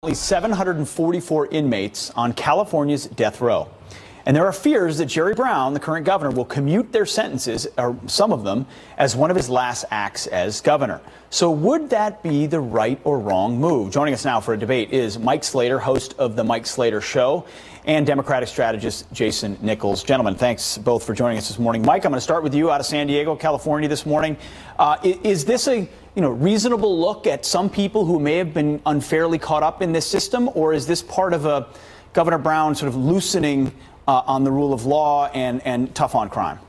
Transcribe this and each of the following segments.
744 inmates on California's death row. And there are fears that Jerry Brown, the current governor, will commute their sentences, or some of them, as one of his last acts as governor. So would that be the right or wrong move? Joining us now for a debate is Mike Slater, host of The Mike Slater Show, and Democratic strategist Jason Nichols. Gentlemen, thanks both for joining us this morning. Mike, I'm going to start with you out of San Diego, California this morning. Is this a reasonable look at some people who may have been unfairly caught up in this system, or is this part of a Governor Brown sort of loosening on the rule of law and tough on crime?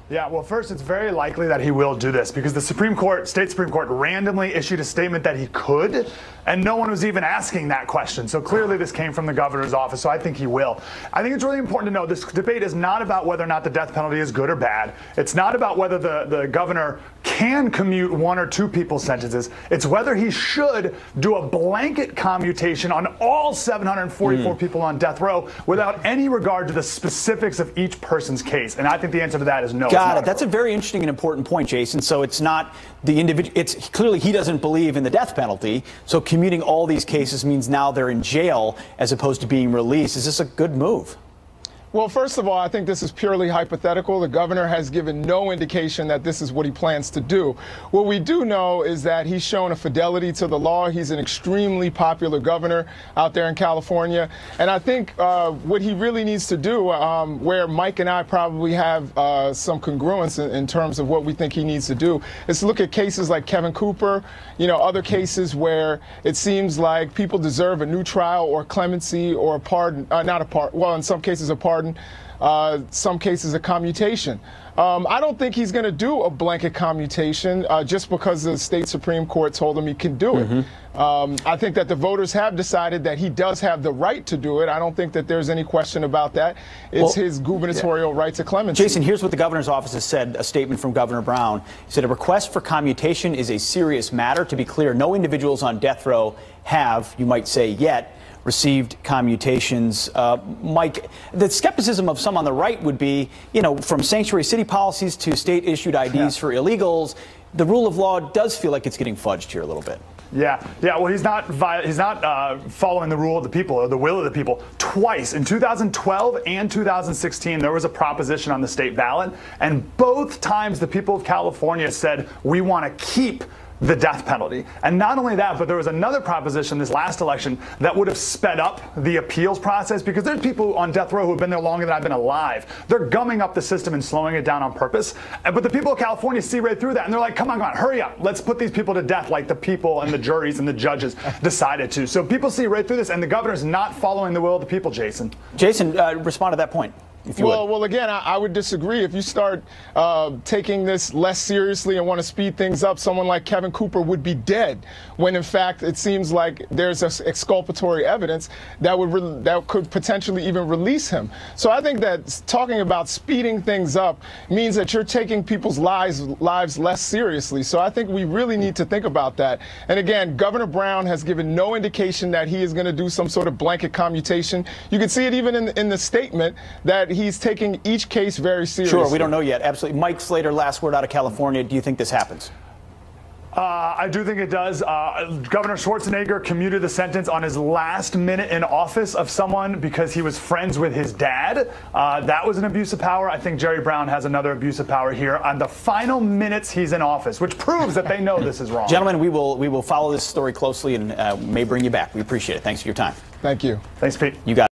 Yeah, well, first, it's very likely that he will do this because the state Supreme Court randomly issued a statement that he could, and no one was even asking that question. So clearly this came from the governor's office, so I think he will. I think it's really important to know this debate is not about whether or not the death penalty is good or bad. It's not about whether the governor can commute one or two people's sentences. It's whether he should do a blanket commutation on all 744 people on death row without any regard to the specifics of each person's case. And I think the answer to that is no. Got it. That's a very interesting and important point, Jason. So it's not the individual. It's clearly he doesn't believe in the death penalty. So commuting all these cases means now they're in jail as opposed to being released. Is this a good move? Well, first of all, I think this is purely hypothetical. The governor has given no indication that this is what he plans to do. What we do know is that he's shown a fidelity to the law. He's an extremely popular governor out there in California. And I think what he really needs to do, where Mike and I probably have some congruence in terms of what we think he needs to do, is to look at cases like Kevin Cooper, other cases where it seems like people deserve a new trial or clemency or a pardon, well, in some cases a pardon. Some cases a commutation. I don't think he's going to do a blanket commutation just because the state Supreme Court told him he can do it. I think that the voters have decided that he does have the right to do it. I don't think that there's any question about that. It's his gubernatorial right to clemency. Jason, here's what the governor's office has said, a statement from Governor Brown. He said a request for commutation is a serious matter. To be clear, no individuals on death row have, you might say yet, received commutations. Mike, the skepticism of some on the right would be, from sanctuary city policies to state-issued IDs for illegals, the rule of law does feel like it's getting fudged here a little bit. Yeah. Well, he's not following the rule of the people or the will of the people. Twice, in 2012 and 2016, there was a proposition on the state ballot, and both times the people of California said, we want to keep the death penalty. And not only that, but there was another proposition this last election that would have sped up the appeals process, because there's people on death row who have been there longer than I've been alive. They're gumming up the system and slowing it down on purpose. But the people of California see right through that, and they're like, come on, hurry up. Let's put these people to death like the people and the juries and the judges decided to. So people see right through this, and the governor's not following the will of the people, Jason. Jason, respond to that point. Well, again, I would disagree. If you start taking this less seriously and want to speed things up, someone like Kevin Cooper would be dead, when in fact it seems like there's exculpatory evidence that could potentially even release him. So I think that talking about speeding things up means that you're taking people's lives less seriously. So I think we really need to think about that. And again, Governor Brown has given no indication that he is going to do some sort of blanket commutation. You can see it even in the statement that he's taking each case very seriously. Sure, we don't know yet. Absolutely. Mike Slater, last word out of California. Do you think this happens? I do think it does. Governor Schwarzenegger commuted the sentence on his last minute in office of someone because he was friends with his dad. That was an abuse of power. I think Jerry Brown has another abuse of power here on the final minutes he's in office, which proves that they know this is wrong. Gentlemen, we will follow this story closely and may bring you back. We appreciate it. Thanks for your time. Thank you. Thanks, Pete. You got it.